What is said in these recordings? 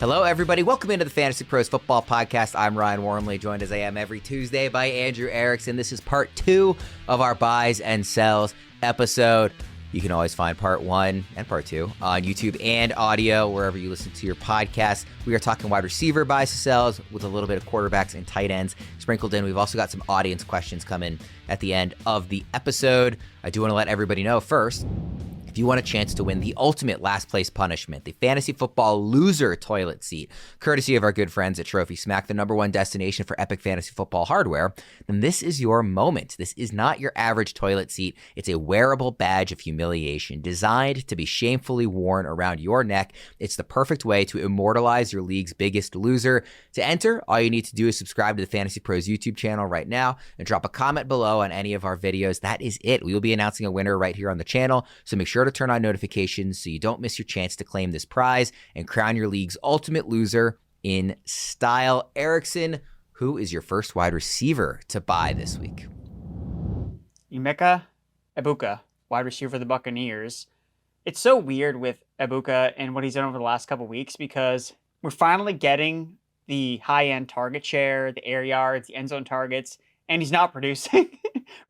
Hello, everybody. Welcome into the Fantasy Pros Football Podcast. I'm Ryan Wormeli, joined as I am every Tuesday by Andrew Erickson. This is part 2 of our buys and sells episode. You can always find part 1 and part 2 on YouTube and audio, wherever you listen to your podcast. We are talking wide receiver buys and sells with a little bit of quarterbacks and tight ends sprinkled in. We've also got some audience questions coming at the end of the episode. I do want to let everybody know first, if you want a chance to win the ultimate last place punishment, the fantasy football loser toilet seat, courtesy of our good friends at Trophy Smack, the #1 destination for epic fantasy football hardware, then this is your moment. This is not your average toilet seat. It's a wearable badge of humiliation designed to be shamefully worn around your neck. It's the perfect way to immortalize your league's biggest loser. To enter, all you need to do is subscribe to the Fantasy Pros YouTube channel right now and drop a comment below on any of our videos. That is it. We will be announcing a winner right here on the channel, so make sure to turn on notifications so you don't miss your chance to claim this prize and crown your league's ultimate loser in style. Erickson, who is your first wide receiver to buy this week? Emeka Egbuka, wide receiver for the Buccaneers. It's so weird with Egbuka and what he's done over the last couple weeks because we're finally getting the high-end target share, the air yards, the end zone targets, and he's not producing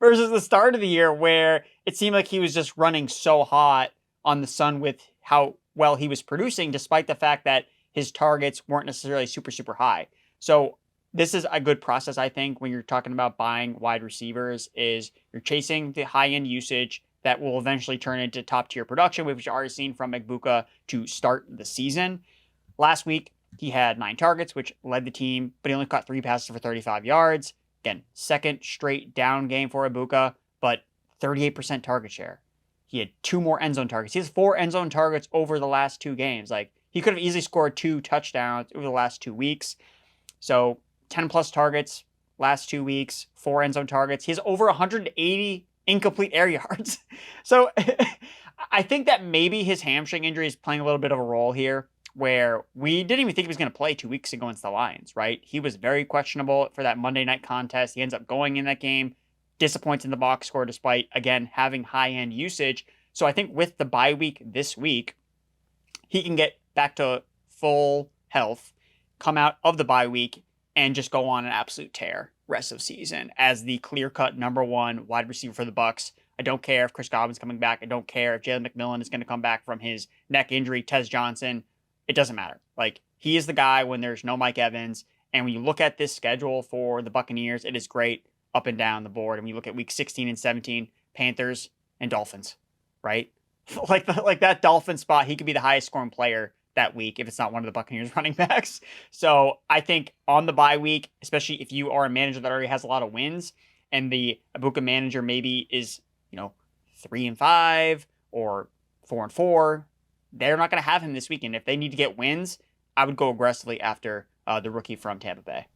versus the start of the year where it seemed like he was just running so hot on the sun with how well he was producing, despite the fact that his targets weren't necessarily super high. So this is a good process, I think, when you're talking about buying wide receivers, is you're chasing the high-end usage that will eventually turn into top-tier production, which we've already seen from Egbuka to start the season. Last week, he had 9 targets, which led the team, but he only caught 3 passes for 35 yards. Again, second straight down game for Egbuka, but 38% target share. He had 2 more end zone targets. He has 4 end zone targets over the last 2 games. Like, he could have easily scored 2 touchdowns over the last 2 weeks. So 10 plus targets last 2 weeks, 4 end zone targets. He has over 180 incomplete air yards. So I think that maybe his hamstring injury is playing a little bit of a role here, where we didn't even think he was going to play 2 weeks ago against the Lions, right? He was very questionable for that Monday night contest. He ends up going in that game, disappoints in the box score despite, again, having high-end usage. So I think with the bye week this week, he can get back to full health, come out of the bye week, and just go on an absolute tear rest of season as the clear-cut #1 wide receiver for the Bucs. I don't care if Chris Godwin's coming back. I don't care if Jalen McMillan is going to come back from his neck injury, Tez Johnson. It doesn't matter. Like, he is the guy when there's no Mike Evans. And when you look at this schedule for the Buccaneers, it is great up and down the board. And when you look at week 16 and 17, Panthers and Dolphins, right? like that Dolphin spot, he could be the highest scoring player that week if it's not one of the Buccaneers running backs. So I think on the bye week, especially if you are a manager that already has a lot of wins and the Egbuka manager maybe is, 3-5 or 4-4, they're not going to have him this weekend. If they need to get wins, I would go aggressively after the rookie from Tampa Bay.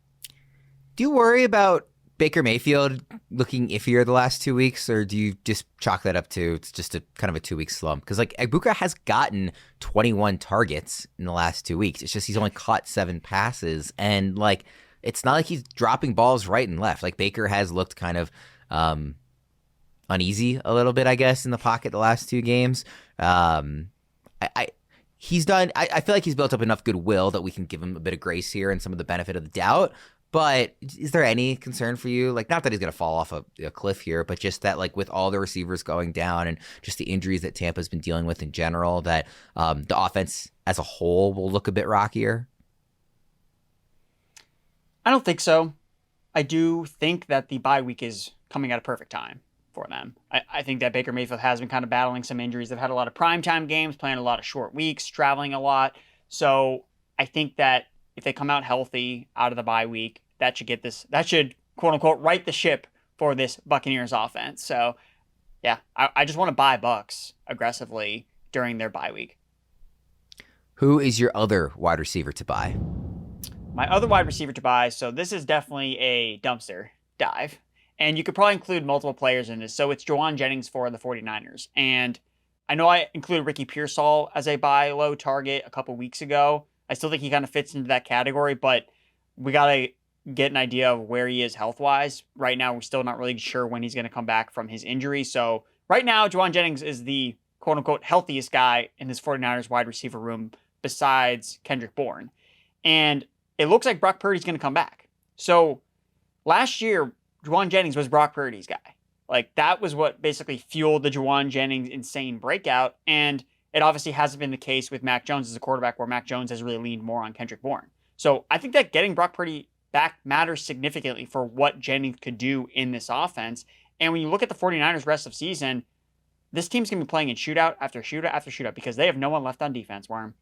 Do you worry about Baker Mayfield looking iffier the last 2 weeks, or do you just chalk that up to it's just a kind of a 2-week slump? Because Egbuka has gotten 21 targets in the last 2 weeks. It's just he's only caught 7 passes, and it's not like he's dropping balls right and left. Like, Baker has looked kind of uneasy a little bit, I guess, in the pocket the last 2 games. He's done. I feel like he's built up enough goodwill that we can give him a bit of grace here and some of the benefit of the doubt. But is there any concern for you? Like, not that he's going to fall off a cliff here, but just that, like, with all the receivers going down and just the injuries that Tampa's been dealing with in general, that the offense as a whole will look a bit rockier? I don't think so. I do think that the bye week is coming at a perfect time for them. I think that Baker Mayfield has been kind of battling some injuries. They've had a lot of primetime games, playing a lot of short weeks, traveling a lot. So I think that if they come out healthy out of the bye week, that should quote unquote right the ship for this Buccaneers offense. So yeah, I just want to buy Bucs aggressively during their bye week. Who is your other wide receiver to buy? My other wide receiver to buy, so this is definitely a dumpster dive. And you could probably include multiple players in this. So it's Jauan Jennings for the 49ers. And I know I included Ricky Pearsall as a buy low target a couple weeks ago. I still think he kind of fits into that category, but we got to get an idea of where he is health-wise. Right now, we're still not really sure when he's going to come back from his injury. So right now, Jauan Jennings is the quote-unquote healthiest guy in this 49ers wide receiver room besides Kendrick Bourne. And it looks like Brock Purdy's going to come back. So last year, Jauan Jennings was Brock Purdy's guy. Like, that was what basically fueled the Jauan Jennings insane breakout. And it obviously hasn't been the case with Mac Jones as a quarterback, where Mac Jones has really leaned more on Kendrick Bourne. So I think that getting Brock Purdy back matters significantly for what Jennings could do in this offense. And when you look at the 49ers rest of season, this team's going to be playing in shootout after shootout after shootout because they have no one left on defense, Worm.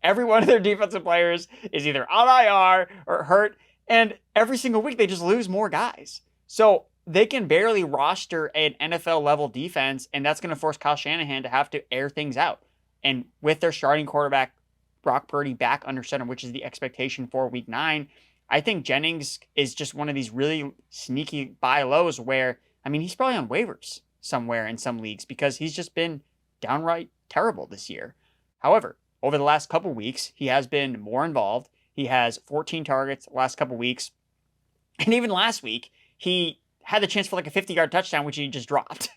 Every one of their defensive players is either on IR or hurt, and every single week they just lose more guys. So they can barely roster an NFL-level defense, and that's going to force Kyle Shanahan to have to air things out. And with their starting quarterback, Brock Purdy, back under center, which is the expectation for Week 9, I think Jennings is just one of these really sneaky buy lows where, I mean, he's probably on waivers somewhere in some leagues because he's just been downright terrible this year. However, over the last couple weeks, he has been more involved. He has 14 targets the last couple weeks. And even last week, he had the chance for like a 50-yard touchdown, which he just dropped.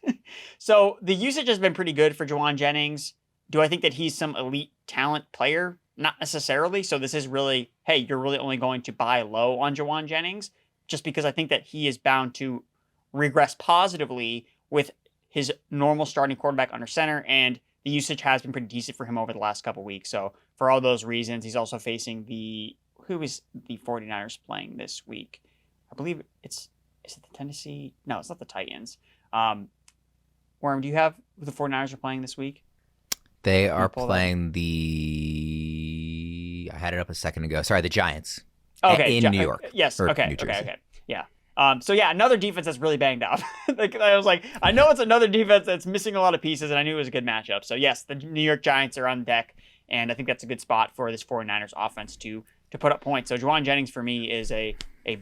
So the usage has been pretty good for Jauan Jennings. Do I think that he's some elite talent player? Not necessarily. So this is really, hey, you're really only going to buy low on Jauan Jennings, just because I think that he is bound to regress positively with his normal starting quarterback under center, and the usage has been pretty decent for him over the last couple weeks. So for all those reasons, he's also facing who is the 49ers playing this week? I believe is it the Tennessee? No, it's not the Titans. Worm, do you have who the 49ers are playing this week? They are playing I had it up a second ago. Sorry, the Giants. Okay. In New York. Yes. Okay. Okay. Yeah. So yeah, another defense that's really banged up. I was like, I know it's another defense that's missing a lot of pieces, and I knew it was a good matchup. So yes, the New York Giants are on deck, and I think that's a good spot for this 49ers offense to put up points. So Jauan Jennings for me is a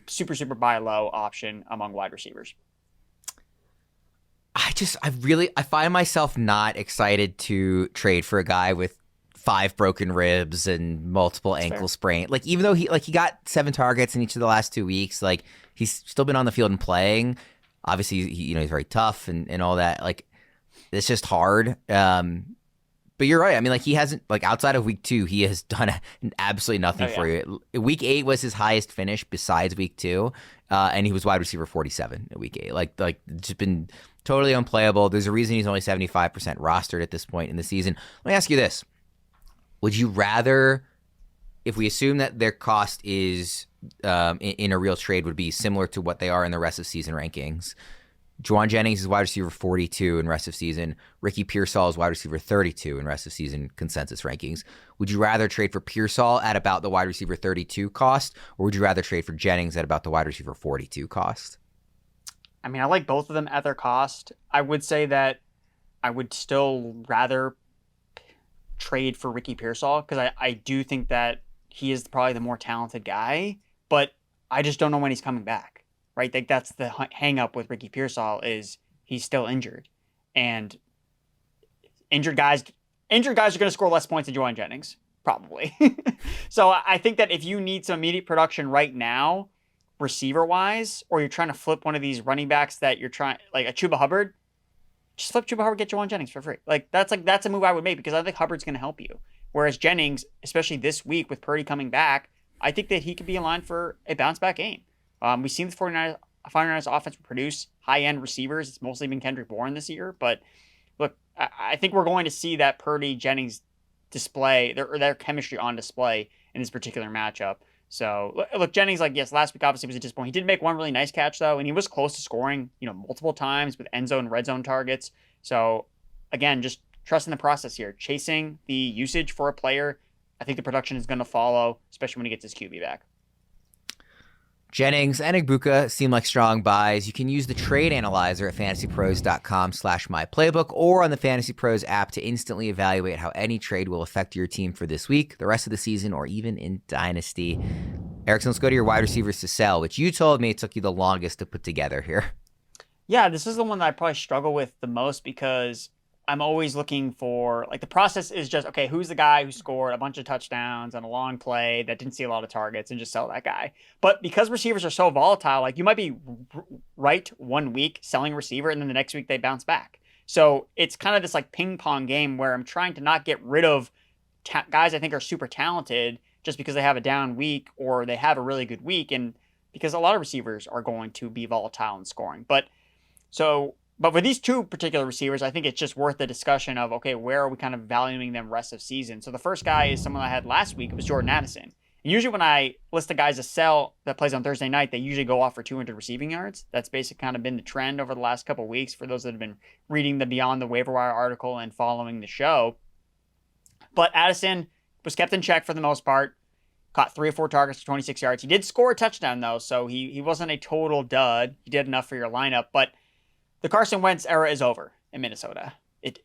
super, super buy low option among wide receivers. I find myself not excited to trade for a guy with 5 broken ribs and multiple ankle sprain. Like, even though he got 7 targets in each of the last 2 weeks, like, he's still been on the field and playing. Obviously, he's very tough and all that. Like, it's just hard. But you're right. I mean, like, he hasn't, like, outside of week 2, he has done absolutely nothing for you. Week 8 was his highest finish besides week 2, and he was wide receiver 47 at week 8. Like, just been totally unplayable. There's a reason he's only 75% rostered at this point in the season. Let me ask you this. Would you rather, if we assume that their cost is in a real trade would be similar to what they are in the rest of season rankings, Jauan Jennings is wide receiver 42 in rest of season. Ricky Pearsall is wide receiver 32 in rest of season consensus rankings. Would you rather trade for Pearsall at about the wide receiver 32 cost, or would you rather trade for Jennings at about the wide receiver 42 cost? I mean, I like both of them at their cost. I would say that I would still rather trade for Ricky Pearsall because I do think that he is probably the more talented guy, but I just don't know when he's coming back, right? Like, that's the hang up with Ricky Pearsall is he's still injured, and injured guys are going to score less points than Jauan Jennings, probably. So I think that if you need some immediate production right now, receiver-wise, or you're trying to flip one of these running backs that you're trying, like a Chuba Hubbard, just flip Chuba Hubbard, get Jauan Jennings for free. Like, that's a move I would make because I think Hubbard's going to help you. Whereas Jennings, especially this week with Purdy coming back, I think that he could be in line for a bounce-back game. We've seen the 49ers offense produce high-end receivers. It's mostly been Kendrick Bourne this year. But, look, I think we're going to see that Purdy-Jennings display, their chemistry on display in this particular matchup. So, look, Jennings, like, yes, last week obviously was a disappointment. He did make one really nice catch, though, and he was close to scoring, multiple times with end zone, red zone targets. So, again, just trust in the process here. Chasing the usage for a player, I think the production is going to follow, especially when he gets his QB back. Jennings and Egbuka seem like strong buys. You can use the trade analyzer at fantasypros.com/myplaybook or on the Fantasy Pros app to instantly evaluate how any trade will affect your team for this week, the rest of the season, or even in Dynasty. Erickson, let's go to your wide receivers to sell, which you told me it took you the longest to put together here. Yeah, this is the one that I probably struggle with the most because I'm always looking for, like, the process is just, okay, who's the guy who scored a bunch of touchdowns on a long play that didn't see a lot of targets, and just sell that guy. But because receivers are so volatile, like, you might be right 1 week selling receiver, and then the next week they bounce back. So it's kind of this, like, ping pong game where I'm trying to not get rid of guys I think are super talented just because they have a down week or they have a really good week, and because a lot of receivers are going to be volatile in scoring. But for these two particular receivers, I think it's just worth the discussion of, okay, where are we kind of valuing them rest of season? So the first guy is someone I had last week. It was Jordan Addison. And usually when I list the guys to sell that plays on Thursday night, they usually go off for 200 receiving yards. That's basically kind of been the trend over the last couple of weeks for those that have been reading the Beyond the Waiver Wire article and following the show. But Addison was kept in check for the most part. Caught 3 or 4 targets for 26 yards. He did score a touchdown, though, so he wasn't a total dud. He did enough for your lineup, but the Carson Wentz era is over in Minnesota. It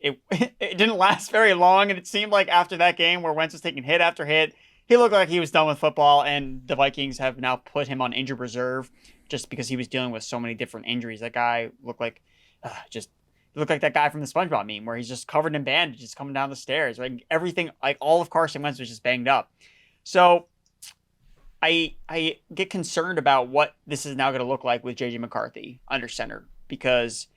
didn't last very long, and it seemed like after that game where Wentz was taking hit after hit, he looked like he was done with football, and the Vikings have now put him on injured reserve just because he was dealing with so many different injuries. That guy looked like that guy from the SpongeBob meme where he's just covered in bandages coming down the stairs. Like everything, like all of Carson Wentz was just banged up. So I get concerned about what this is now going to look like with JJ McCarthy under center, because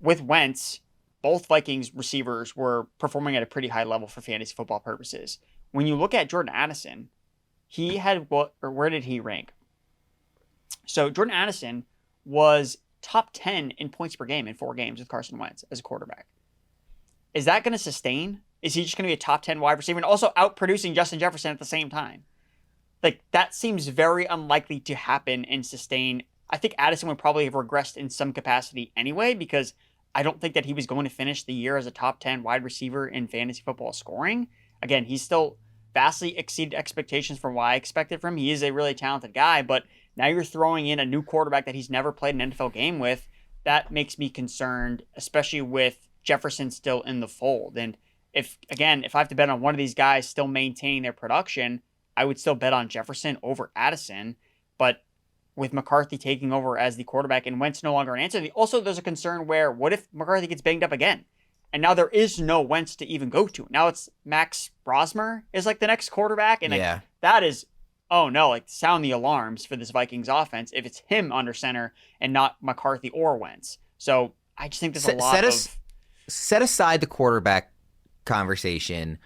with Wentz, both Vikings receivers were performing at a pretty high level for fantasy football purposes. When you look at Jordan Addison, he had where did he rank? So Jordan Addison was top 10 in points per game in 4 games with Carson Wentz as a quarterback. Is that going to sustain? Is he just going to be a top 10 wide receiver and also outproducing Justin Jefferson at the same time? Like, that seems very unlikely to happen and sustain. I think Addison would probably have regressed in some capacity anyway, because I don't think that he was going to finish the year as a top 10 wide receiver in fantasy football scoring. Again, he's still vastly exceeded expectations from what I expected from him. He is a really talented guy, but now you're throwing in a new quarterback that he's never played an NFL game with. That makes me concerned, especially with Jefferson still in the fold. And if I have to bet on one of these guys still maintaining their production, I would still bet on Jefferson over Addison. But with McCarthy taking over as the quarterback and Wentz no longer an answer, also there's a concern where what if McCarthy gets banged up again? And now there is no Wentz to even go to. Now it's Max Brosmer is like the next quarterback. And that is, oh no, like sound the alarms for this Vikings offense if it's him under center and not McCarthy or Wentz. So I just think there's a lot of... Set aside the quarterback conversation.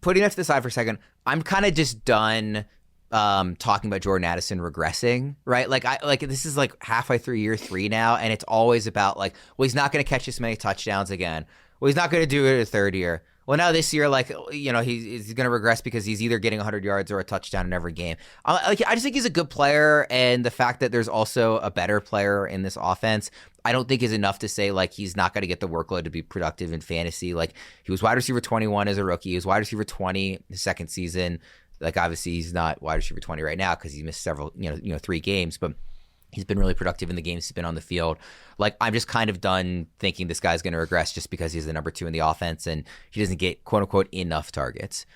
Putting that to the side for a second, I'm kind of just done talking about Jordan Addison regressing, right? Like this is like halfway through year 3 now, and it's always about like, well, he's not going to catch this many touchdowns again. Well, he's not going to do it a third year. Well, now this year, like, you know, he's going to regress because he's either getting 100 yards or a touchdown in every game. I just think he's a good player, and the fact that there's also a better player in this offense, I don't think is enough to say, like, he's not going to get the workload to be productive in fantasy. Like, he was wide receiver 21 as a rookie. He was wide receiver 20 the second season. Like, obviously, he's not wide receiver 20 right now because he missed several, 3 games, but he's been really productive in the games he's been on the field. Like, I'm just kind of done thinking this guy's going to regress just because he's the number 2 in the offense and he doesn't get, quote unquote, enough targets.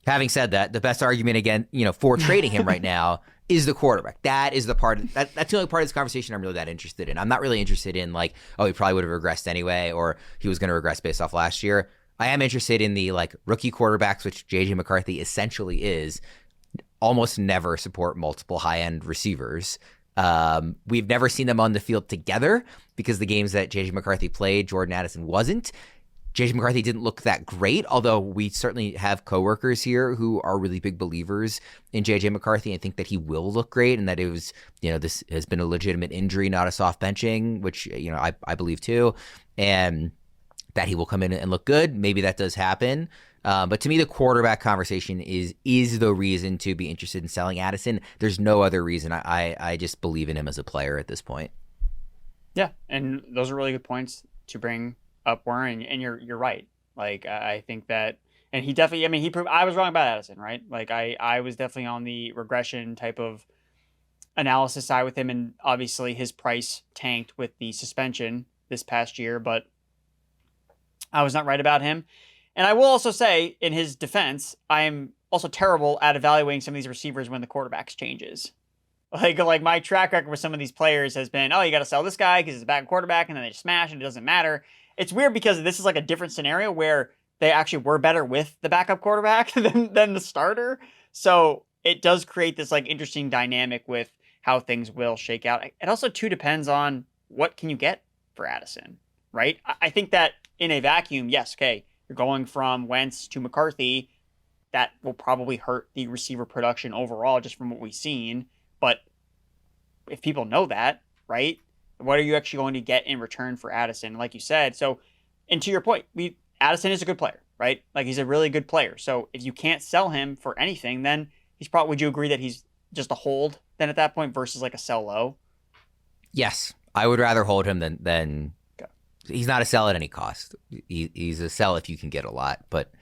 Having said that, the best argument again, for trading him right now is the quarterback. That is the part that's the only part of this conversation I'm really that interested in. I'm not really interested in like, oh, he probably would have regressed anyway, or he was going to regress based off last year. I am interested in the like rookie quarterbacks, which JJ McCarthy essentially is, almost never support multiple high-end receivers. We've never seen them on the field together because the games that JJ McCarthy played, Jordan Addison wasn't. JJ McCarthy didn't look that great, although we certainly have coworkers here who are really big believers in JJ McCarthy and think that he will look great and that it was, this has been a legitimate injury, not a soft benching, which, I believe too. And that he will come in and look good. Maybe that does happen. But to me, the quarterback conversation is the reason to be interested in selling Addison. There's no other reason. I just believe in him as a player at this point. Yeah, and those are really good points to bring up, Warren. And you're right. Like, I think that, and he definitely, I was wrong about Addison, right? Like, I was definitely on the regression type of analysis side with him, and obviously his price tanked with the suspension this past year, but I was not right about him. And I will also say, in his defense, I'm also terrible at evaluating some of these receivers when the quarterbacks changes. Like my track record with some of these players has been, oh, you got to sell this guy because he's a bad quarterback, and then they just smash and it doesn't matter. It's weird because this is like a different scenario where they actually were better with the backup quarterback than the starter. So it does create this like interesting dynamic with how things will shake out. It also too depends on what can you get for Addison, right? I think that in a vacuum, yes, okay, you're going from Wentz to McCarthy. that will probably hurt the receiver production overall just from what we've seen. But if people know that, right, what are you actually going to get in return for Addison? Like you said, so, and to your point, Addison is a good player, right? Like, he's a really good player. So if you can't sell him for anything, then he's probably, would you agree that he's just a hold then at that point versus like a sell low? Yes, I would rather hold him than okay. He's not a sell at any cost. He's a sell if you can get a lot, but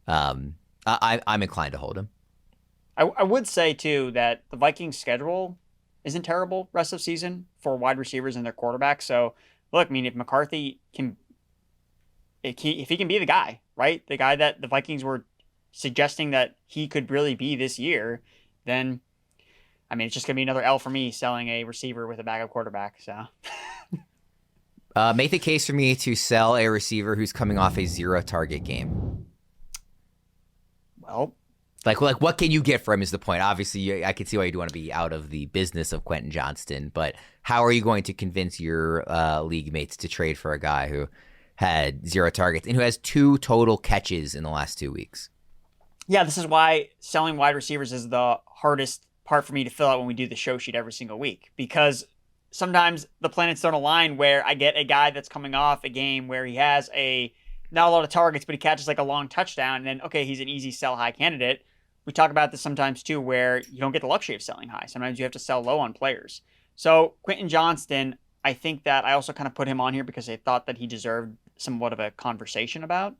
I'm inclined to hold him. I would say too that the Vikings schedule isn't terrible rest of season for wide receivers and their quarterbacks. So look, I mean, if McCarthy can, if he can be the guy, right? The guy that the Vikings were suggesting that he could really be this year, then, I mean, it's just going to be another L for me selling a receiver with a backup quarterback. So make the case for me to sell a receiver who's coming off a 0 target game. Well, like what can you get for him is the point. Obviously, I can see why you'd want to be out of the business of Quentin Johnston, but how are you going to convince your league mates to trade for a guy who had 0 targets and who has 2 total catches in the last 2 weeks? Yeah, this is why selling wide receivers is the hardest part for me to fill out when we do the show sheet every single week, because sometimes the planets don't align where I get a guy that's coming off a game where he has not a lot of targets, but he catches like a long touchdown, and then, okay, he's an easy sell high candidate. We talk about this sometimes too, where you don't get the luxury of selling high. Sometimes you have to sell low on players. So Quentin Johnston, I think that I also kind of put him on here because I thought that he deserved somewhat of a conversation about.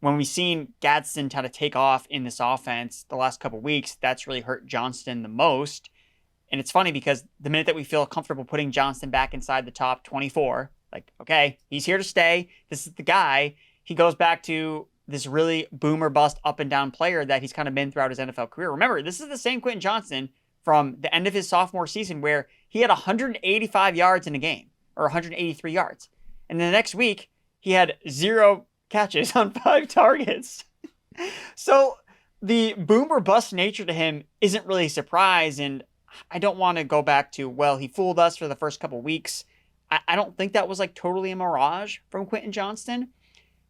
When we've seen Gadsden kind of take off in this offense the last couple of weeks, that's really hurt Johnston the most. And it's funny because the minute that we feel comfortable putting Johnston back inside the top 24, like, okay, he's here to stay. This is the guy. He goes back to this really boom or bust up and down player that he's kind of been throughout his NFL career. Remember, this is the same Quentin Johnston from the end of his sophomore season where he had 185 yards in a game, or 183 yards. And the next week, he had 0 catches on 5 targets. So the boom or bust nature to him isn't really a surprise. And I don't want to go back to, well, he fooled us for the first couple weeks. I don't think that was like totally a mirage from Quentin Johnston,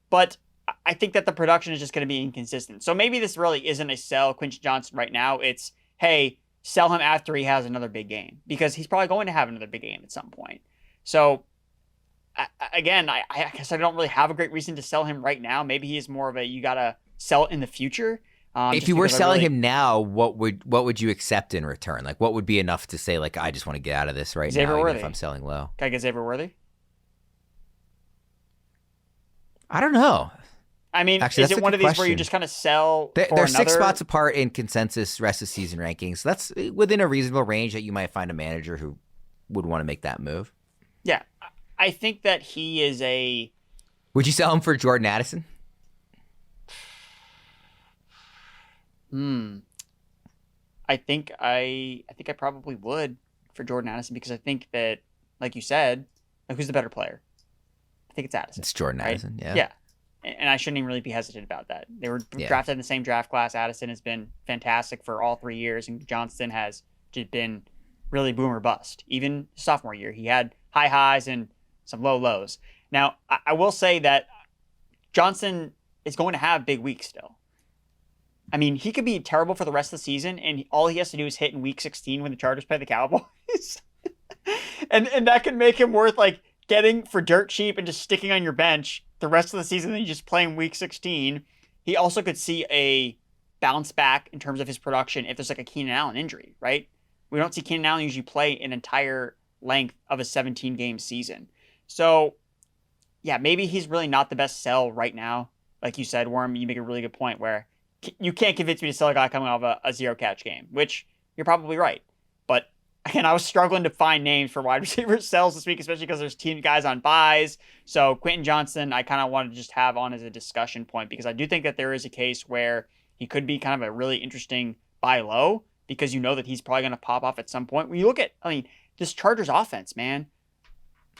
but I think that the production is just going to be inconsistent. So maybe this really isn't a sell Quentin Johnston right now. It's, hey, sell him after he has another big game, because he's probably going to have another big game at some point. So I guess I don't really have a great reason to sell him right now. Maybe he is more of a, you got to sell in the future. If you were selling him now, what would you accept in return? Like, what would be enough to say, like, I just want to get out of this right now, even if I'm selling low? Can I get Xavier Worthy? I don't know. I mean, actually, is it one of these where you just kind of sell They're 6 spots apart in consensus rest of season rankings. So that's within a reasonable range that you might find a manager who would want to make that move. Yeah. I think that he is a... Would you sell him for Jordan Addison? I think I probably would for Jordan Addison, because I think that, like you said, like, who's the better player? I think it's Addison. It's Jordan Addison, yeah. Yeah. And I shouldn't even really be hesitant about that. They were drafted in the same draft class. Addison has been fantastic for all 3 years, and Johnston has just been really boom or bust. Even sophomore year, he had high highs and some low lows. Now, I will say that Johnston is going to have big weeks still. I mean, he could be terrible for the rest of the season, and all he has to do is hit in week 16 when the Chargers play the Cowboys. and that could make him worth, like, getting for dirt cheap and just sticking on your bench the rest of the season, then you just play in week 16. He also could see a bounce back in terms of his production if there's like a Keenan Allen injury, right? We don't see Keenan Allen usually play an entire length of a 17-game season. So, yeah, maybe he's really not the best sell right now. Like you said, Worm, you make a really good point where you can't convince me to sell a guy coming off a 0-catch game, which you're probably right. But again, I was struggling to find names for wide receiver sells this week, especially because there's team guys on buys. So Quentin Johnston, I kind of wanted to just have on as a discussion point, because I do think that there is a case where he could be kind of a really interesting buy low, because you know that he's probably going to pop off at some point. When you look at, I mean, this Chargers offense, man,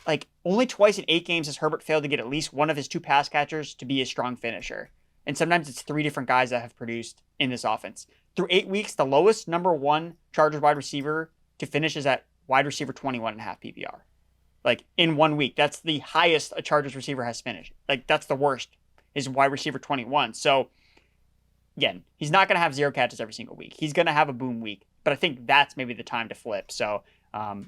like, only twice in 8 games has Herbert failed to get at least one of his 2 pass catchers to be a strong finisher. And sometimes it's 3 different guys that have produced in this offense. Through 8 weeks, the lowest number 1 Chargers wide receiver to finish is at wide receiver 21.5 PPR. Like, in 1 week, that's the highest a Chargers receiver has finished. Like, that's the worst, is wide receiver 21. So again, he's not going to have 0 catches every single week. He's going to have a boom week, but I think that's maybe the time to flip. So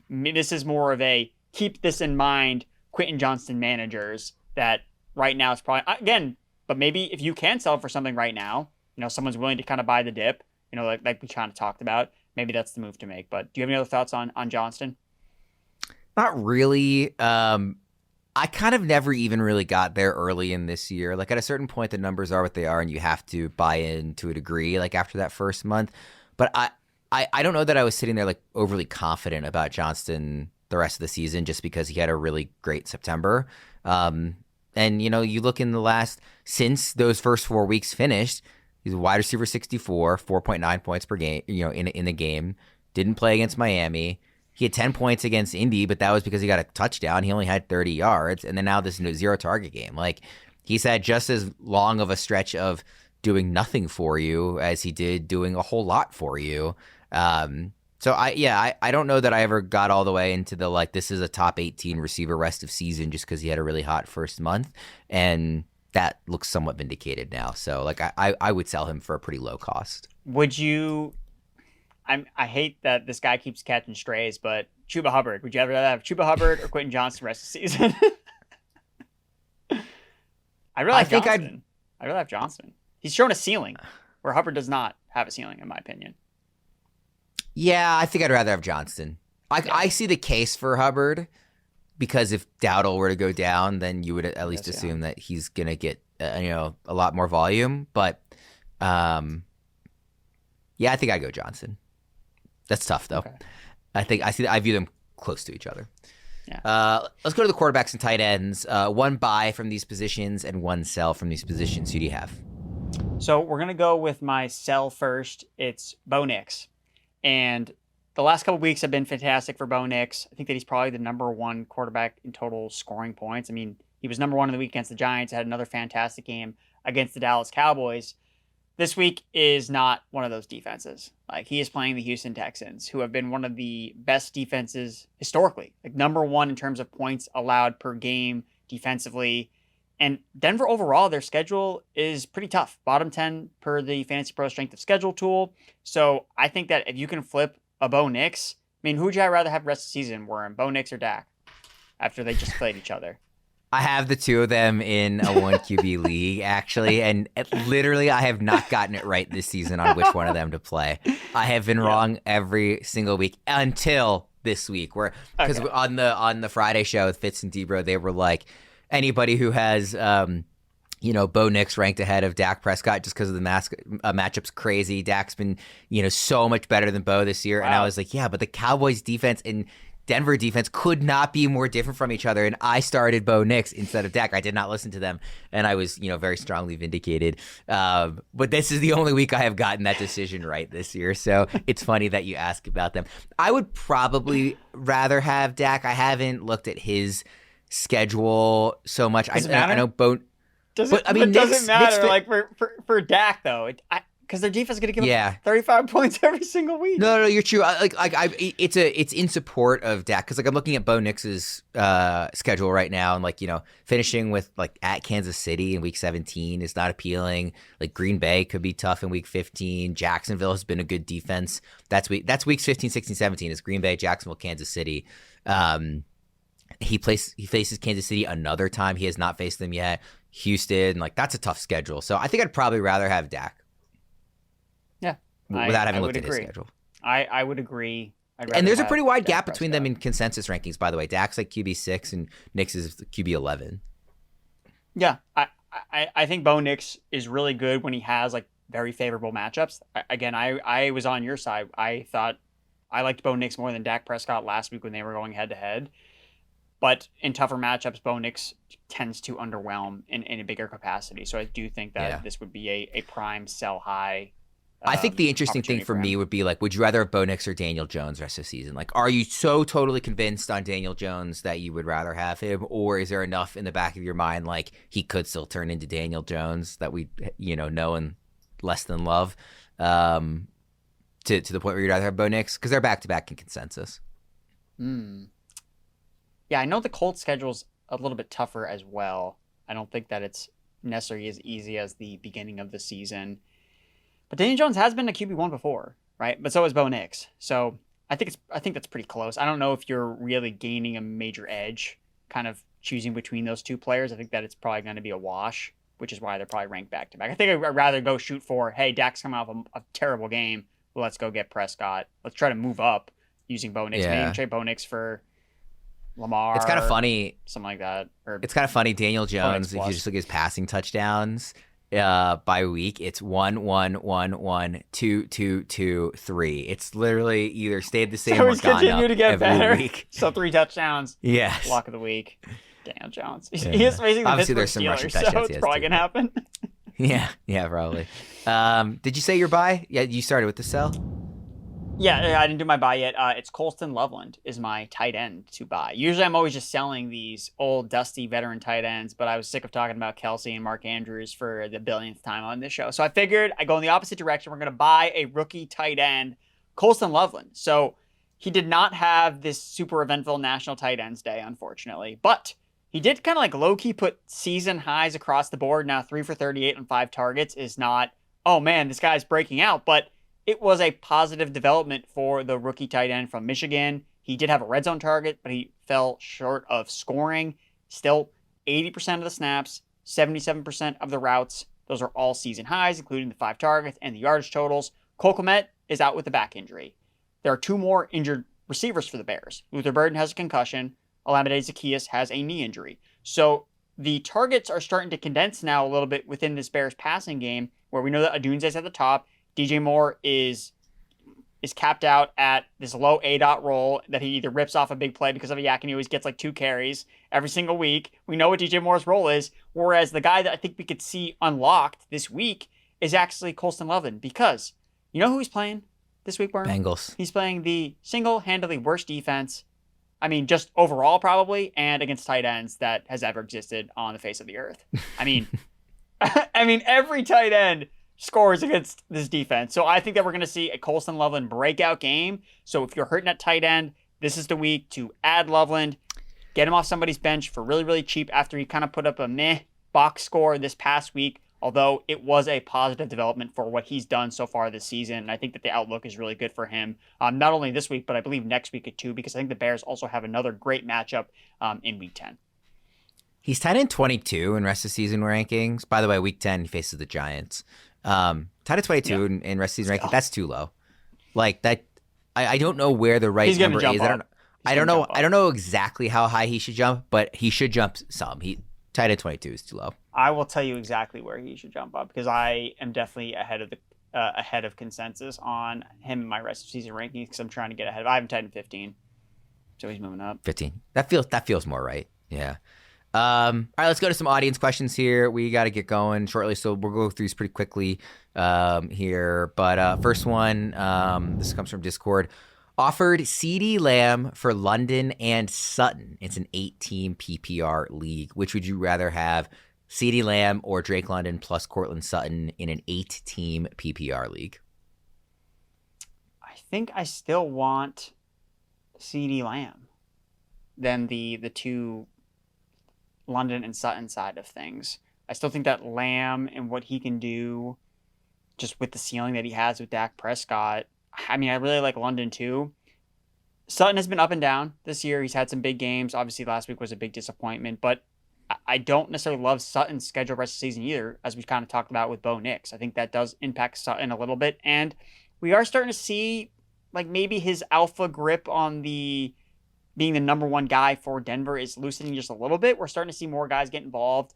this is more of a keep this in mind, Quentin Johnston managers, that right now it's probably, again, but maybe if you can sell for something right now, someone's willing to kind of buy the dip, like we kind of talked about, maybe that's the move to make. But do you have any other thoughts on Johnston? Not really. I kind of never even really got there early in this year. Like at a certain point, the numbers are what they are, and you have to buy in to a degree, like after that first month. But I don't know that I was sitting there like overly confident about Johnston the rest of the season just because he had a really great September. And, you look in since those first 4 weeks finished, he's a wide receiver 64, 4.9 points per game, in the game. Didn't play against Miami. He had 10 points against Indy, but that was because he got a touchdown. He only had 30 yards. And then now this 0 target game. Like, he's had just as long of a stretch of doing nothing for you as he did doing a whole lot for you. So I don't know that I ever got all the way into the, this is a top 18 receiver rest of season just because he had a really hot first month. And that looks somewhat vindicated now. So, I would sell him for a pretty low cost. Would you... I hate that this guy keeps catching strays, but Chuba Hubbard. Would you ever rather have Chuba Hubbard or Quentin Johnston rest of the season? I'd rather have Johnston. He's shown a ceiling where Hubbard does not have a ceiling, in my opinion. Yeah, I think I'd rather have Johnston. I see the case for Hubbard because if Dowdle were to go down, then you would at least assume that he's going to get a lot more volume. But I think I go Johnston. That's tough, though. Okay. I view them close to each other. Yeah. Let's go to the quarterbacks and tight ends. One buy from these positions and one sell from these positions. Who do you have? So we're going to go with my sell first. It's Bo Nix. And the last couple of weeks have been fantastic for Bo Nix. I think that he's probably the number 1 quarterback in total scoring points. I mean, he was number 1 in the week against the Giants, had another fantastic game against the Dallas Cowboys. This week is not one of those defenses. He is playing the Houston Texans, who have been one of the best defenses historically. Number 1 in terms of points allowed per game defensively. And Denver overall, their schedule is pretty tough. Bottom 10 per the FantasyPros strength of schedule tool. So I think that if you can flip a Bo Nix, who would you rather have rest of the season, Worm, Bo Nix or Dak, after they just played each other? I have the two of them in a 1 QB league, actually, and literally I have not gotten it right this season on which one of them to play. I have been wrong every single week until this week, because on the Friday show with Fitz and Debro, they were like, anybody who has Bo Nix ranked ahead of Dak Prescott just because of the matchup's crazy. Dak's been so much better than Bo this year, and I was like, yeah, but the Cowboys defense and Denver defense could not be more different from each other, and I started Bo Nix instead of Dak. I did not listen to them, and I was, very strongly vindicated. But this is the only week I have gotten that decision right this year, so it's funny that you ask about them. I would probably rather have Dak. I haven't looked at his schedule so much. I know Bo. Doesn't matter. For Dak though. Because their defense is going to give up 35 points every single week. No, you're true. It's in support of Dak because I'm looking at Bo Nix's schedule right now and finishing with at Kansas City in week 17 is not appealing. Green Bay could be tough in week 15. Jacksonville has been a good defense. That's weeks 15, 16, 17 is Green Bay, Jacksonville, Kansas City. He faces Kansas City another time. He has not faced them yet. Houston, that's a tough schedule. So I think I'd probably rather have Dak. Yeah. Without having looked at his schedule. I would agree. And there's a pretty wide gap between them in consensus rankings, by the way. Dak's QB6 and Nix is QB11. Yeah. I think Bo Nix is really good when he has very favorable matchups. Again, I was on your side. I thought I liked Bo Nix more than Dak Prescott last week when they were going head to head. But in tougher matchups, Bo Nix tends to underwhelm in a bigger capacity. So I do think that this would be a prime sell high. I think the interesting thing for me would be would you rather have Bo Nix or Daniel Jones rest of the season? Are you so totally convinced on Daniel Jones that you would rather have him, or is there enough in the back of your mind he could still turn into Daniel Jones that we know and less than love to the point where you'd rather have Bo Nix because they're back to back in consensus. Yeah, I know the Colts schedule's a little bit tougher as well. I don't think that it's necessarily as easy as the beginning of the season. But Daniel Jones has been a QB1 before, right? But so is Bo Nix. So I think that's pretty close. I don't know if you're really gaining a major edge kind of choosing between those two players. I think that it's probably going to be a wash, which is why they're probably ranked back to back. I think I'd rather go shoot for, hey, Dak's coming off a terrible game. Well, let's go get Prescott. Let's try to move up using Bo Nix. Maybe trade Bo Nix for Lamar. It's kind of funny. Something like that. Or it's kind of funny. Daniel Jones, if you just look at his passing touchdowns by week, it's 1, 1, 1, 1, 2, 2, 2, 3. It's literally either stayed the same or gone up to get every better. week. So 3 touchdowns. Yes. Block of the week. Daniel Jones. He is facing the Obviously, Pittsburgh there's some Steelers, rushing so touchdowns. it's probably going to happen. Yeah, probably. Did you say your buy? Yeah, you started with the sell? Yeah, I didn't do my buy yet. It's Colston Loveland is my tight end to buy. Usually I'm always just selling these old, dusty veteran tight ends, but I was sick of talking about Kelsey and Mark Andrews for the billionth time on this show. So I figured I go in the opposite direction. We're going to buy a rookie tight end, Colston Loveland. So he did not have this super eventful National Tight Ends Day, unfortunately, but he did kind of like low-key put season highs across the board. Now 3 for 38 on 5 targets is not, oh man, this guy's breaking out, but it was a positive development for the rookie tight end from Michigan. He did have a red zone target, but he fell short of scoring. Still 80% of the snaps, 77% of the routes. Those are all season highs, including the 5 targets and the yardage totals. Cole Kmet is out with a back injury. There are 2 more injured receivers for the Bears. Luther Burden has a concussion. Olamide Zaccheaus has a knee injury. So the targets are starting to condense now a little bit within this Bears passing game, where we know that Adunze's at the top. DJ Moore is capped out at this low A-dot role that he either rips off a big play because of a yak and he always gets like 2 carries every single week. We know what DJ Moore's role is, whereas the guy that I think we could see unlocked this week is actually Colston Loveland, because you know who he's playing this week, Burn? Bengals. He's playing the single-handedly worst defense, I mean, just overall probably, and against tight ends that has ever existed on the face of the earth. I mean, every tight end scores against this defense. So I think that we're going to see a Colston Loveland breakout game. So if you're hurting at tight end, this is the week to add Loveland, get him off somebody's bench for really, really cheap after he kind of put up a meh box score this past week, although it was a positive development for what he's done so far this season. And I think that the outlook is really good for him, not only this week, but I believe next week too, because I think the Bears also have another great matchup in week 10. He's tied in 22 in rest of season rankings. By the way, week 10, he faces the Giants. Tied at 22 in rest of season ranking. That's too low. Like that, I don't know where the right number is. I don't know exactly how high he should jump, but he should jump some. He tied at 22 is too low. I will tell you exactly where he should jump up, because I am definitely ahead of consensus on him in my rest of season rankings, because I'm trying to get ahead. I have him tied in 15, so he's moving up. 15. That feels more right. Yeah. All right, let's go to some audience questions here. We got to get going shortly, so we'll go through these pretty quickly here. But first one, this comes from Discord. Offered CeeDee Lamb for London and Sutton. It's an 8-team PPR league. Which would you rather have, CeeDee Lamb or Drake London plus Courtland Sutton in an 8-team PPR league? I think I still want CeeDee Lamb than the 2 London and Sutton side of things. I still think that Lamb and what he can do just with the ceiling that he has with Dak Prescott. I mean, I really like London too. Sutton has been up and down this year. He's had some big games. Obviously, last week was a big disappointment, but I don't necessarily love Sutton's schedule rest of the season either, as we kind of talked about with Bo Nix. I think that does impact Sutton a little bit, and we are starting to see like maybe his alpha grip on the being the number 1 guy for Denver is loosening just a little bit. We're starting to see more guys get involved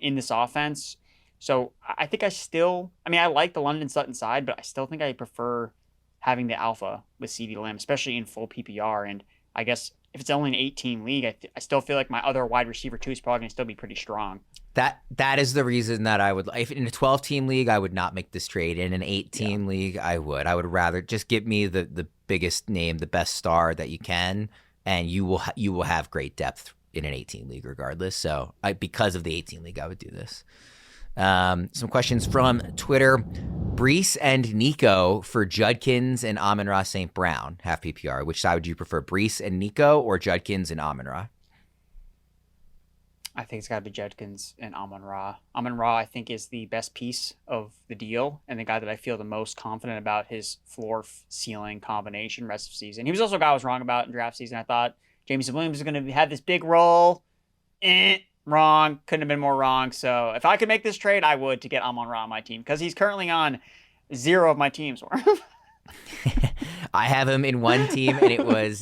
in this offense. So I think I like the London Sutton side, but I still think I prefer having the alpha with CeeDee Lamb, especially in full PPR. And I guess if it's only an 8-team league, I still feel like my other wide receiver too is probably going to still be pretty strong. That is the reason that I would, if in a 12-team league, I would not make this trade. In an 8-team league, I would rather just give me the biggest name, the best star that you can, and you will have great depth in an 18 league regardless. So because of the 18 league, I would do this. Some questions from Twitter. Brees and Nico for Judkins and Amon-Ra St. Brown, half PPR. Which side would you prefer, Brees and Nico or Judkins and Amon-Ra? I think it's got to be Judkins and Amon-Ra. Amon-Ra, I think, is the best piece of the deal and the guy that I feel the most confident about his floor-ceiling combination rest of the season. He was also a guy I was wrong about in draft season. I thought Jameson Williams was going to have this big role. Wrong. Couldn't have been more wrong. So if I could make this trade, I would to get Amon-Ra on my team because he's currently on 0 of my teams. I have him in one team, and it was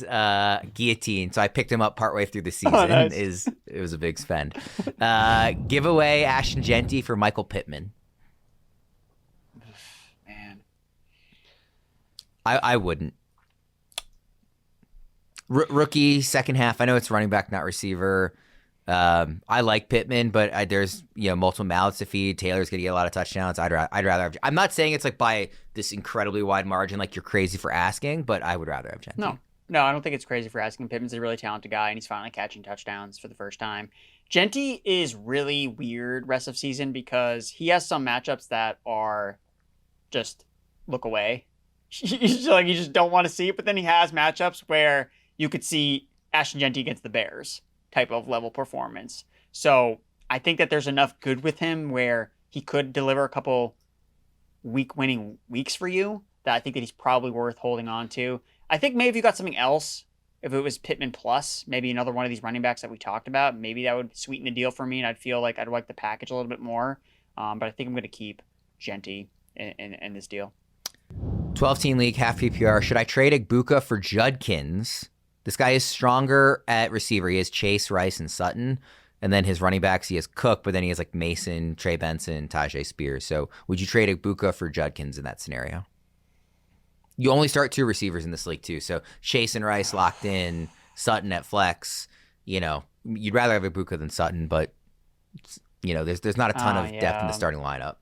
Guillotine. So I picked him up partway through the season. Oh, nice. It was a big spend. Give away Ashton Jeanty for Michael Pittman. Man, I wouldn't. Rookie second half. I know it's running back, not receiver. I like Pittman, but there's multiple mouths to feed. Taylor's gonna get a lot of touchdowns. I'd rather have. I'm not saying it's like by this incredibly wide margin, like you're crazy for asking, but I would rather have Jeanty. No, I don't think it's crazy for asking. Pittman's a really talented guy, and he's finally catching touchdowns for the first time. Jeanty is really weird rest of season because he has some matchups that are just look away. You just don't want to see it, but then he has matchups where you could see Ashton Jeanty against the Bears type of level performance. So I think that there's enough good with him where he could deliver a couple winning weeks for you that I think that he's probably worth holding on to. I think maybe if you got something else, if it was Pittman plus, maybe another one of these running backs that we talked about, maybe that would sweeten the deal for me and I'd feel like I'd like the package a little bit more. But I think I'm going to keep Jeanty in this deal. 12-team league, half PPR. Should I trade Egbuka for Judkins? This guy is stronger at receiver. He has Chase, Rice, and Sutton. And then his running backs, he has Cook, but then he has like Mason, Trey Benson, Tajay Spears. So would you trade Egbuka for Judkins in that scenario? You only start 2 receivers in this league too. So Chase and Rice locked in, Sutton at flex. You'd rather have Egbuka than Sutton, but there's not a ton of depth in the starting lineup.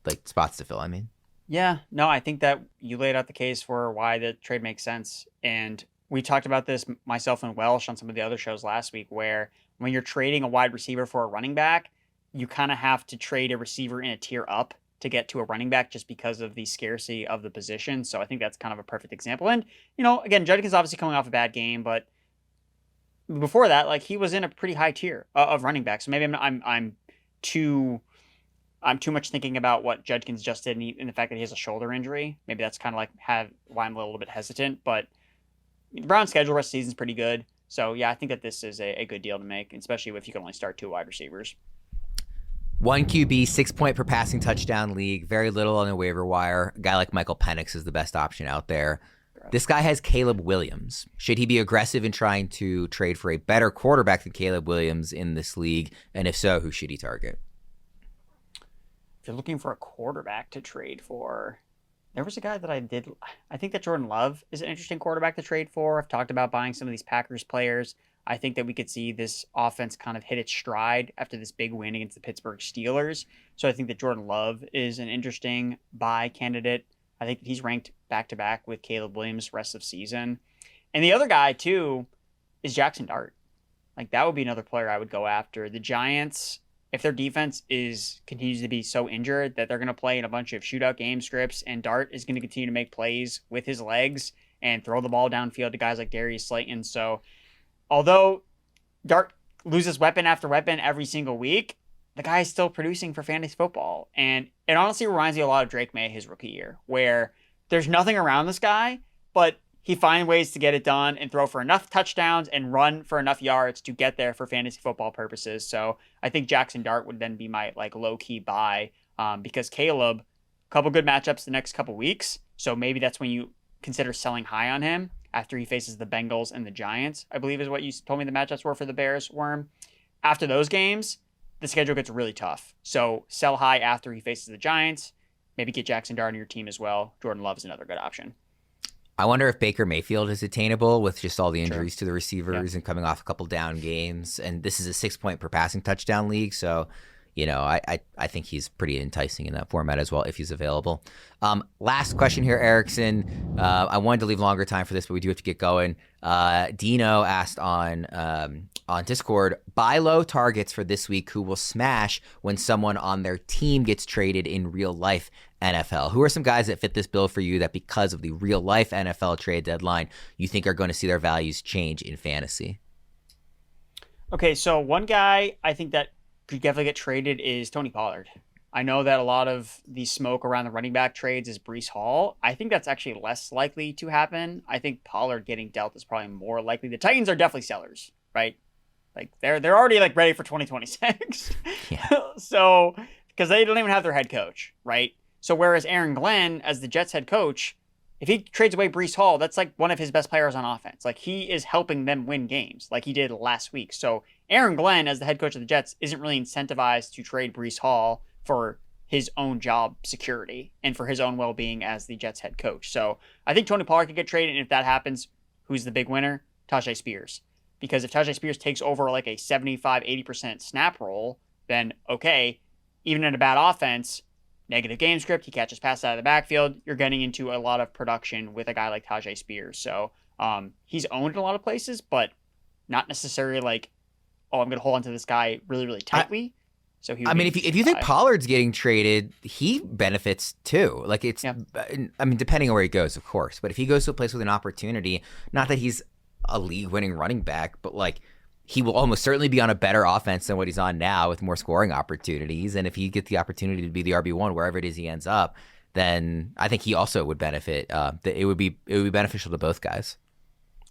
Like spots to fill, I mean. Yeah, no, I think that you laid out the case for why the trade makes sense. And we talked about this, myself and Welsh, on some of the other shows last week, where when you're trading a wide receiver for a running back, you kind of have to trade a receiver in a tier up to get to a running back just because of the scarcity of the position. So I think that's kind of a perfect example. And, again, Judkins obviously coming off a bad game, but before that, like, he was in a pretty high tier of running backs. So maybe I'm too much thinking about what Judkins just did and the fact that he has a shoulder injury. Maybe that's kind of like why I'm a little bit hesitant, but the Browns' schedule rest of the season is pretty good. So, yeah, I think that this is a good deal to make, especially if you can only start 2 wide receivers. 1 QB, 6 point per passing touchdown league. Very little on the waiver wire. A guy like Michael Penix is the best option out there. This guy has Caleb Williams. Should he be aggressive in trying to trade for a better quarterback than Caleb Williams in this league? And if so, who should he target? If you're looking for a quarterback to trade for, there was a guy that I think that Jordan Love is an interesting quarterback to trade for. I've talked about buying some of these Packers players. I think that we could see this offense kind of hit its stride after this big win against the Pittsburgh Steelers. So I think that Jordan Love is an interesting buy candidate. I think he's ranked back-to-back with Caleb Williams rest of season. And the other guy, too, is Jackson Dart. Like, that would be another player I would go after. The Giants, if their defense continues to be so injured that they're going to play in a bunch of shootout game scripts, and Dart is going to continue to make plays with his legs and throw the ball downfield to guys like Darius Slayton. So, although Dart loses weapon after weapon every single week, the guy is still producing for fantasy football. And it honestly reminds me a lot of Drake May his rookie year, where there's nothing around this guy, but he finds ways to get it done and throw for enough touchdowns and run for enough yards to get there for fantasy football purposes. So I think Jackson Dart would then be my low-key buy because Caleb, a couple good matchups the next couple weeks. So maybe that's when you consider selling high on him after he faces the Bengals and the Giants, I believe is what you told me the matchups were for the Bears, Worm. After those games, the schedule gets really tough. So sell high after he faces the Giants. Maybe get Jackson Dart on your team as well. Jordan Love is another good option. I wonder if Baker Mayfield is attainable with just all the injuries to the receivers and coming off a couple down games. And this is a 6 point per passing touchdown league. So, I think he's pretty enticing in that format as well if he's available. Last question here, Erickson. I wanted to leave longer time for this, but we do have to get going. Dino asked on Discord, buy low targets for this week who will smash when someone on their team gets traded in real life NFL. Who are some guys that fit this bill for you that because of the real life NFL trade deadline, you think are going to see their values change in fantasy? Okay, so one guy I think that could definitely get traded is Tony Pollard. I know that a lot of the smoke around the running back trades is Breece Hall. I think that's actually less likely to happen. I think Pollard getting dealt is probably more likely. The Titans are definitely sellers, right? Like they're already like ready for 2026. Yeah. So because they don't even have their head coach, right? So whereas Aaron Glenn as the Jets head coach, if he trades away Breece Hall, that's like one of his best players on offense. Like he is helping them win games like he did last week. So Aaron Glenn as the head coach of the Jets isn't really incentivized to trade Breece Hall for his own job security and for his own well-being as the Jets head coach. So I think Tony Pollard could get traded. And if that happens, who's the big winner? Tajay Spears. Because if Tajay Spears takes over like a 75-80% snap role, then okay, even in a bad offense, negative game script, he catches passes out of the backfield, you're getting into a lot of production with a guy like Tajay Spears. So he's owned in a lot of places, but not necessarily like, oh, I'm going to hold on to this guy really, really tightly. So he. I mean, if you think Pollard's getting traded, he benefits too. Like it's, yeah. I mean, depending on where he goes, of course. But if he goes to a place with an opportunity, not that he's a league-winning running back, but like he will almost certainly be on a better offense than what he's on now with more scoring opportunities. And if he gets the opportunity to be the RB1 wherever it is he ends up, then I think he also would benefit. It would be beneficial to both guys.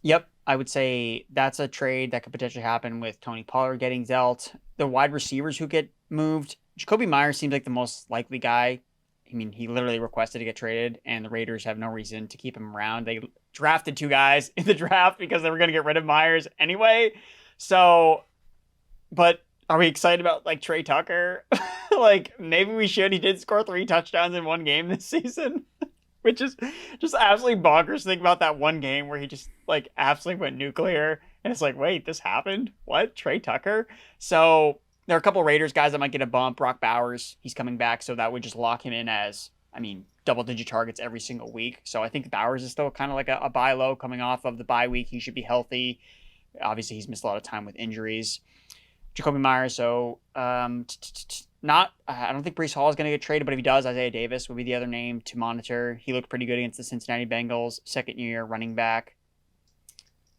Yep. I would say that's a trade that could potentially happen with Tony Pollard getting dealt. The wide receivers who get moved, Jacoby Myers seems like the most likely guy. I mean, he literally requested to get traded, and the Raiders have no reason to keep him around. They drafted two guys in the draft because they were going to get rid of Myers anyway. So, but are we excited about like Trey Tucker? Like maybe we should. He did score 3 touchdowns in one game this season. Which is just absolutely bonkers to think about that one game where he just like absolutely went nuclear. And it's like, wait, this happened? What? Trey Tucker? So there are a couple of Raiders guys that might get a bump. Brock Bowers, he's coming back. So that would just lock him in as, I mean, double-digit targets every single week. So I think Bowers is still kind of like a buy low coming off of the bye week. He should be healthy. Obviously, he's missed a lot of time with injuries. Jacoby Myers, so I don't think Breece Hall is going to get traded, but if he does, Isaiah Davis would be the other name to monitor. He looked pretty good against the Cincinnati Bengals, second-year running back.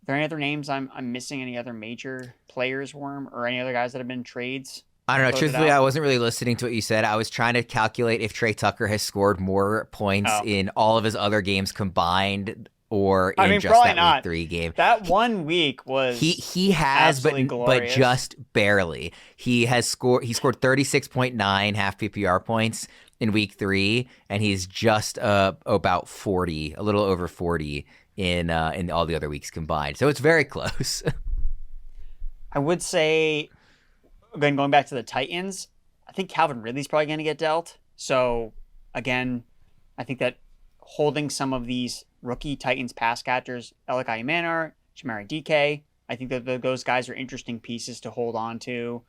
Are there any other names I'm missing? Any other major players, Worm, or any other guys that have been trades? I don't know. Truthfully, I wasn't really listening to what you said. I was trying to calculate if Trey Tucker has scored more points in all of his other games combined or in just that not. Week 3 game. That 1 week was he has, but just barely. He scored 36.9 half PPR points in week 3, and he's just about 40, a little over 40 in all the other weeks combined. So it's very close. I would say, again, going back to the Titans, I think Calvin Ridley's probably going to get dealt. So again, I think that holding some of these rookie Titans pass catchers, Alec Aymanar, Chamari DK, I think that those guys are interesting pieces to hold on to.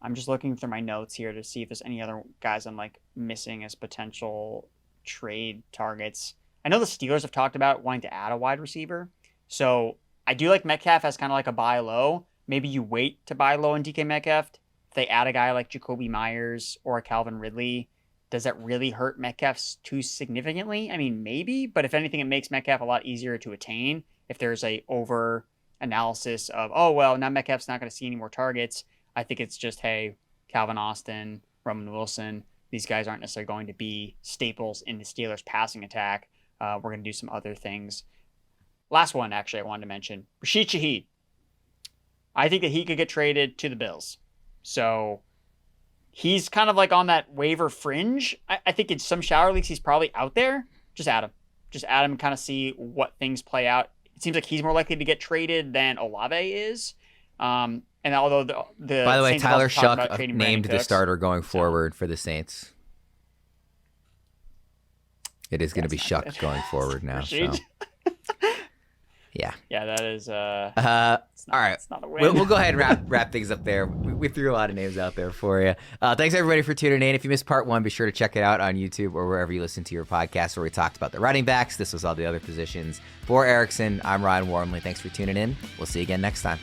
I'm just looking through my notes here to see if there's any other guys I'm like missing as potential trade targets. I know the Steelers have talked about wanting to add a wide receiver. So I do like Metcalf as kind of like a buy low. Maybe you wait to buy low on DK Metcalf. If they add a guy like Jacoby Myers or a Calvin Ridley, does that really hurt Metcalf too significantly? I mean, maybe, but if anything, it makes Metcalf a lot easier to attain if there's a over analysis of, oh, well, now Metcalf's not going to see any more targets. I think it's just, hey, Calvin Austin, Roman Wilson, these guys aren't necessarily going to be staples in the Steelers' passing attack. We're going to do some other things. Last one, actually, I wanted to mention. Rashid Shaheed. I think that he could get traded to the Bills. So he's kind of like on that waiver fringe. I think in some shower leagues, he's probably out there. Just add him. Just add him and kind of see what things play out. It seems like he's more likely to get traded than Olave is. And although the by the way, Saints Tyler Shuck named the Cooks, starter going forward for the Saints. It is going to be Shuck going forward now. So. Yeah. Yeah, that is. All right. It's not a win. We'll go ahead and wrap things up there. We threw a lot of names out there for you. Thanks everybody for tuning in. If you missed part 1, be sure to check it out on YouTube or wherever you listen to your podcast, where we talked about the running backs. This was all the other positions. For Erickson, I'm Ryan Wormeli. Thanks for tuning in. We'll see you again next time.